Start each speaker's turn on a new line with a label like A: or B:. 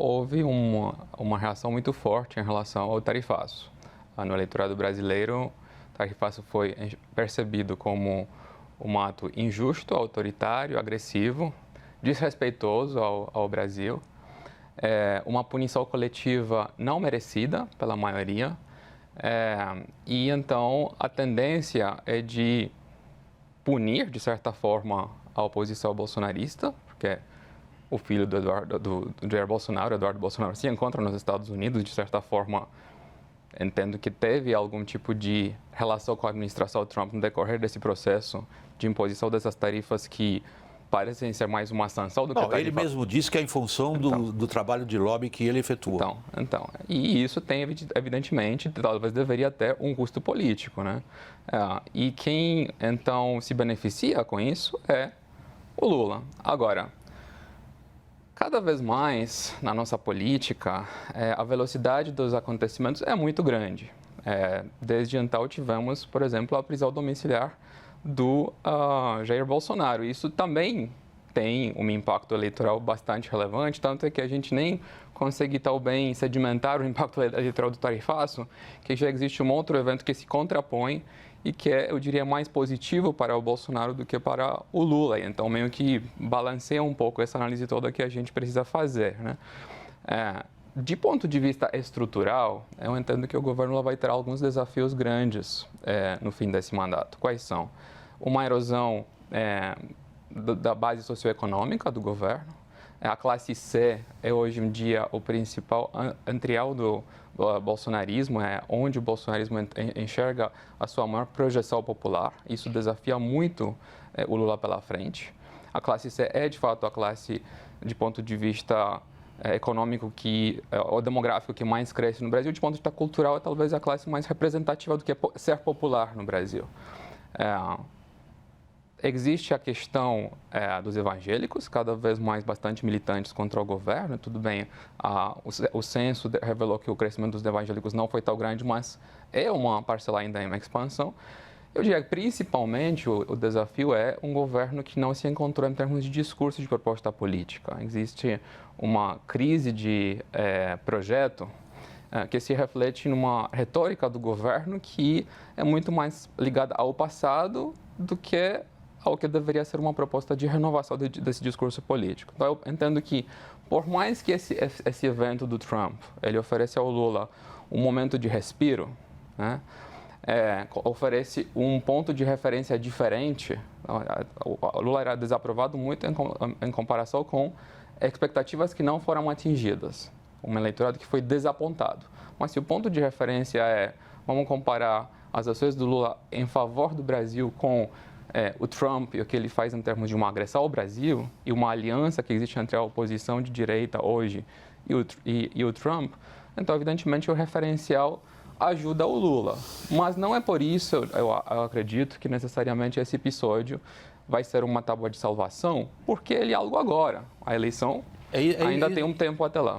A: houve uma reação muito forte em relação ao tarifaço. No eleitorado brasileiro, o tarifaço foi percebido como um ato injusto, autoritário, agressivo, desrespeitoso ao Brasil, uma punição coletiva não merecida pela maioria, e então a tendência é de punir, de certa forma, a oposição bolsonarista, porque o filho do Jair Bolsonaro, Eduardo Bolsonaro, se encontra nos Estados Unidos, de certa forma, entendo que teve algum tipo de relação com a administração Trump no decorrer desse processo de imposição dessas tarifas que parecem ser mais uma sanção do que
B: tarifa. Ele mesmo disse que é em função do trabalho de lobby que ele efetua.
A: E isso tem, evidentemente, talvez deveria ter um custo político, né? E quem, então, se beneficia com isso é o Lula. Agora, cada vez mais na nossa política, a velocidade dos acontecimentos é muito grande. Desde então, tivemos, por exemplo, a prisão domiciliar do Jair Bolsonaro. Isso também tem um impacto eleitoral bastante relevante, tanto é que a gente nem consegue tão bem sedimentar o impacto eleitoral do tarifaço, que já existe um outro evento que se contrapõe e que é, eu diria, mais positivo para o Bolsonaro do que para o Lula. Então, meio que balanceia um pouco essa análise toda que a gente precisa fazer, né? De ponto de vista estrutural, eu entendo que o governo vai ter alguns desafios grandes no fim desse mandato. Quais são? Uma erosão da base socioeconômica do governo. A classe C é hoje em dia o principal antrial do bolsonarismo, onde o bolsonarismo enxerga a sua maior projeção popular. Isso desafia muito o Lula pela frente. A classe C é, de fato, a classe, de ponto de vista econômico ou demográfico que mais cresce no Brasil. De ponto de vista cultural, é talvez a classe mais representativa do que ser popular no Brasil. Existe a questão dos evangélicos, cada vez mais bastante militantes contra o governo. Tudo bem, o censo revelou que o crescimento dos evangélicos não foi tão grande, mas é uma parcela ainda em expansão. Eu diria que, principalmente, o desafio é um governo que não se encontrou em termos de discurso de proposta política. Existe uma crise de projeto que se reflete numa retórica do governo que é muito mais ligada ao passado do que ao que deveria ser uma proposta de renovação desse discurso político. Então, eu entendo que, por mais que esse evento do Trump ele ofereça ao Lula um momento de respiro, né, oferece um ponto de referência diferente, o Lula era desaprovado muito em comparação com expectativas que não foram atingidas, um eleitorado que foi desapontado. Mas se o ponto de referência vamos comparar as ações do Lula em favor do Brasil com o Trump e o que ele faz em termos de uma agressão ao Brasil e uma aliança que existe entre a oposição de direita hoje e o Trump, então, evidentemente, o referencial ajuda o Lula. Mas não é por isso, eu acredito, que necessariamente esse episódio vai ser uma tábua de salvação, porque ele é algo agora. A eleição ainda tem um tempo até lá.